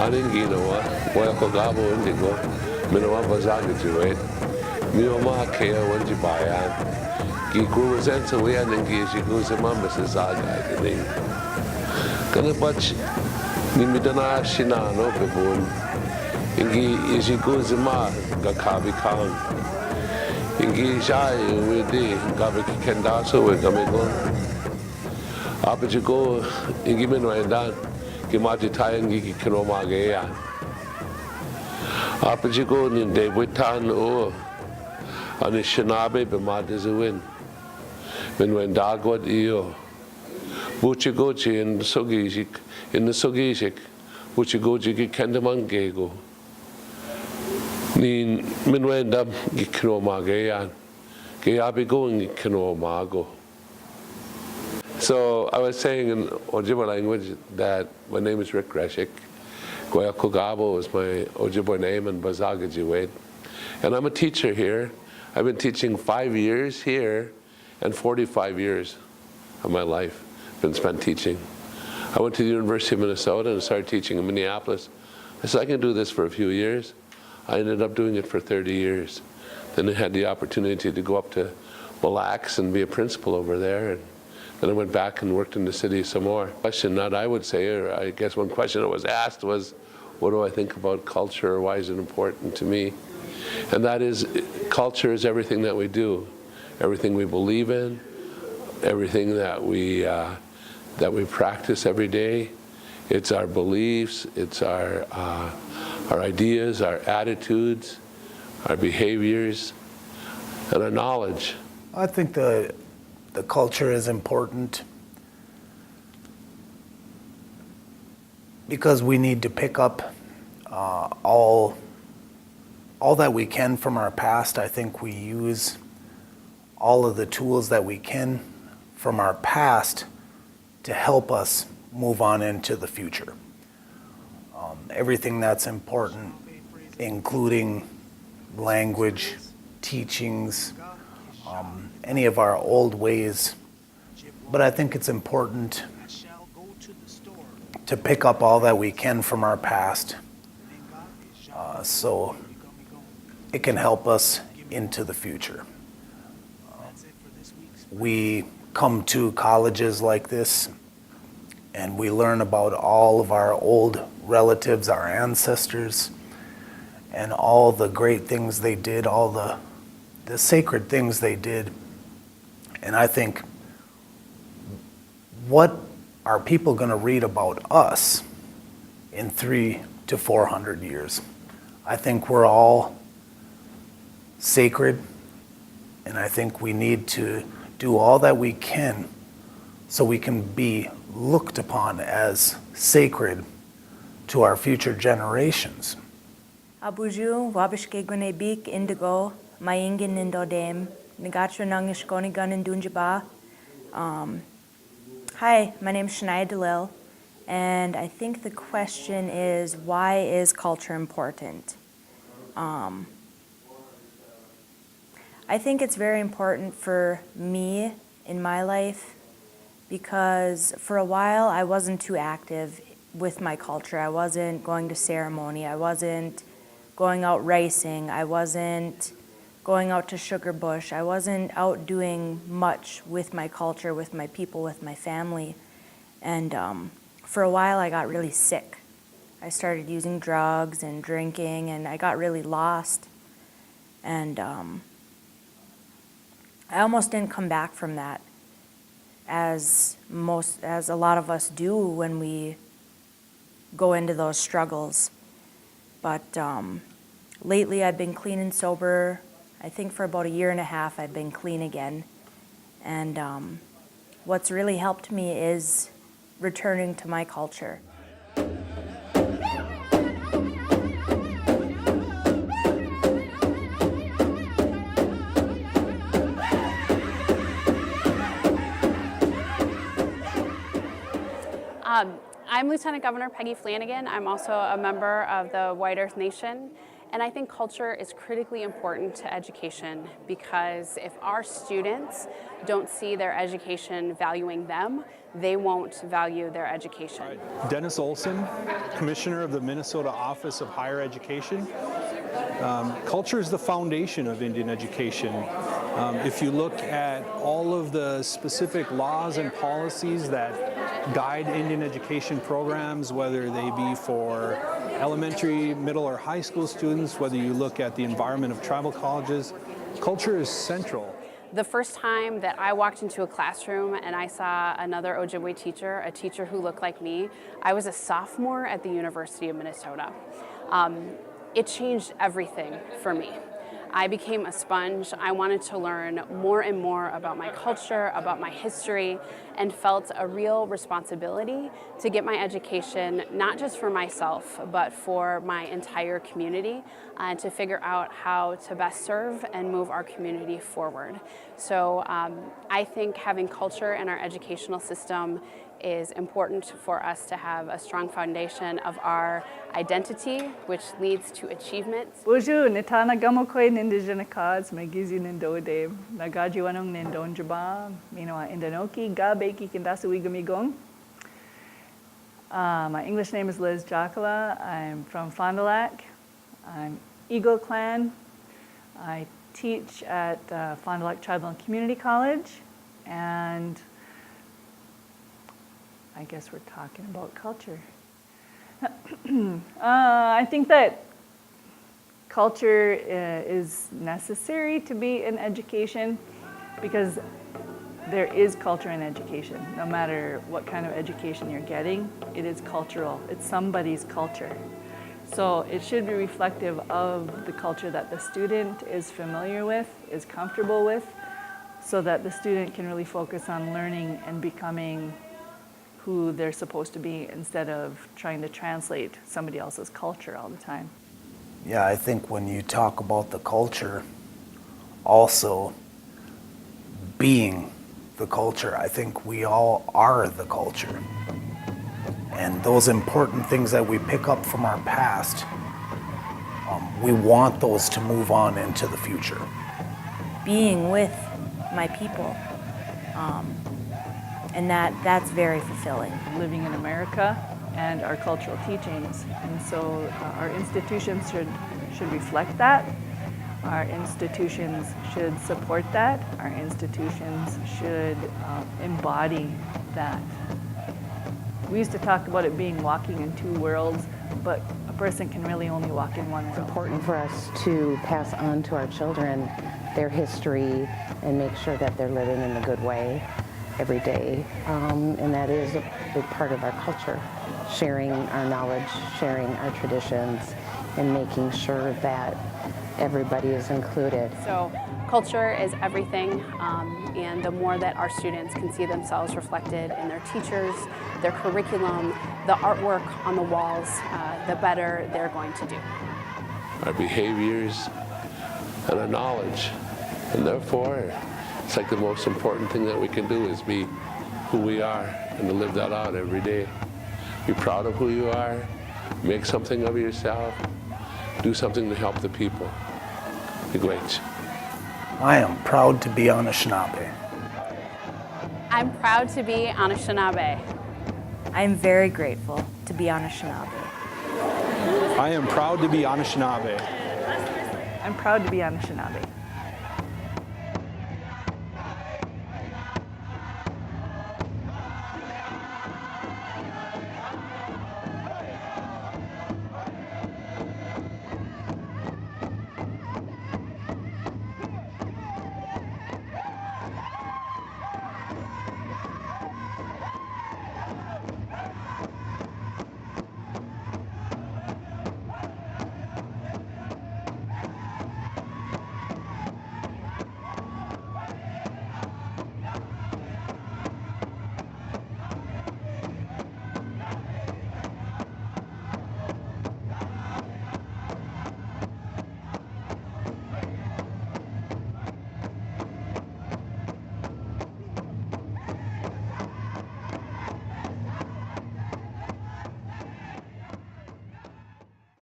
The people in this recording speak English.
Aning ginawa, wala ko gabo hindi ko, minawa bazagraduate, minoma kaya wanji bayan, gikuro sensa wiyan ng gisigo sa mama sa saga ganing. Kana bach ni midana shinano bebun, ingi isigo sa ma gakabi kang, ingi siya wedi gabi kendaso we gamigon. Apajigo ingi minwaindan. Kimati tayang gigi kinoma gaya. Apajigo ni debutan o ani shinabe bemadizuin. Minwen dagwat iyo. Buchigochi in the sogishik. Buchigochi gi kendaman gego. Ni minwen dab gi kinoma gaya. Gayabigo gi kinoma go. So I was saying in Ojibwe language that my name is Rick Greshik. Goya Kogabo is my Ojibwe name and Bazagajiwet. And I'm a teacher here. I've been teaching 5 years here and 45 years of my life been spent teaching. I went to the University of Minnesota and started teaching in Minneapolis. I said I can do this for a few years. I ended up doing it for 30 years. Then I had the opportunity to go up to Mille Lacs and be a principal over there. And then I went back and worked in the city some more. Question that I would say, or I guess one question that was asked was, what do I think about culture, or why is it important to me? And that is, culture is everything that we do, everything we believe in, everything that we practice every day. It's our beliefs, it's our ideas, our attitudes, our behaviors, and our knowledge. I think the culture is important because we need to pick up all that we can from our past. I think we use all of the tools that we can from our past to help us move on into the future. Everything that's important, including language, teachings, any of our old ways. But I think it's important to pick up all that we can from our past so it can help us into the future. We come to colleges like this and we learn about all of our old relatives, our ancestors, and all the great things they did, all the sacred things they did. And I think, what are people going to read about us in 300 to 400 years? I think we're all sacred, and I think we need to do all that we can so we can be looked upon as sacred to our future generations. Abuju, wabishke gunebik indigo, mayingin indodem, negatra nangish gun in Dunjaba. Hi, my name is Shania DeLille, and I think the question is, why is culture important? I think it's very important for me in my life because for a while I wasn't too active with my culture. I wasn't going to ceremony, I wasn't going out racing, I wasn't going out to Sugar Bush. I wasn't out doing much with my culture, with my people, with my family. And for a while I got really sick. I started using drugs and drinking, and I got really lost. And I almost didn't come back from that, as a lot of us do when we go into those struggles. But lately I've been clean and sober. I think for about 1.5 years I've been clean again. And what's really helped me is returning to my culture. I'm Lieutenant Governor Peggy Flanagan. I'm also a member of the White Earth Nation, And I think culture is critically important to education because if our students don't see their education valuing them, they won't value their education. Dennis Olson, Commissioner of the Minnesota Office of Higher Education. Culture is the foundation of Indian education. If you look at all of the specific laws and policies that guide Indian education programs, whether they be for elementary, middle, or high school students, whether you look at the environment of tribal colleges, culture is central. The first time that I walked into a classroom and I saw another Ojibwe teacher, a teacher who looked like me, I was a sophomore at the University of Minnesota. It changed everything for me. I became a sponge. I wanted to learn more and more about my culture, about my history, and felt a real responsibility to get my education, not just for myself, but for my entire community, and to figure out how to best serve and move our community forward. So I think having culture in our educational system is important for us to have a strong foundation of our identity, which leads to achievement. Bonjour, Nitana Gamokoy Nindijana Cause, Magizi Nindode, Nagajiwanong Nindon Jaba, Minoa Indanoki, Gabeki Kindasuigamigong. My English name is Liz Jacala. I'm from Fond Du Lac. I'm Eagle Clan. I teach at Fond Du Lac Tribal and Community College, and I guess we're talking about culture. I think that culture is necessary to be in education because there is culture in education. No matter what kind of education you're getting, it is cultural. It's somebody's culture. So it should be reflective of the culture that the student is familiar with, is comfortable with, so that the student can really focus on learning and becoming who they're supposed to be instead of trying to translate somebody else's culture all the time. Yeah, I think when you talk about the culture, also being the culture, I think we all are the culture. And those important things that we pick up from our past, we want those to move on into the future. Being with my people, and that's very fulfilling. Living in America and our cultural teachings. And so our institutions should reflect that. Our institutions should support that. Our institutions should embody that. We used to talk about it being walking in two worlds, but a person can really only walk in one world. It's important for us to pass on to our children their history and make sure that they're living in the good way every day. And that is a big part of our culture, sharing our knowledge, sharing our traditions, and making sure that everybody is included. So culture is everything, and the more that our students can see themselves reflected in their teachers, their curriculum, the artwork on the walls, the better they're going to do. Our behaviors and our knowledge. And therefore, it's like the most important thing that we can do is be who we are and to live that out every day. Be proud of who you are, make something of yourself, do something to help the people. Be great. I am proud to be Anishinaabe. I'm proud to be Anishinaabe. I'm very grateful to be Anishinaabe. I am proud to be Anishinaabe. I'm proud to be Anishinaabe.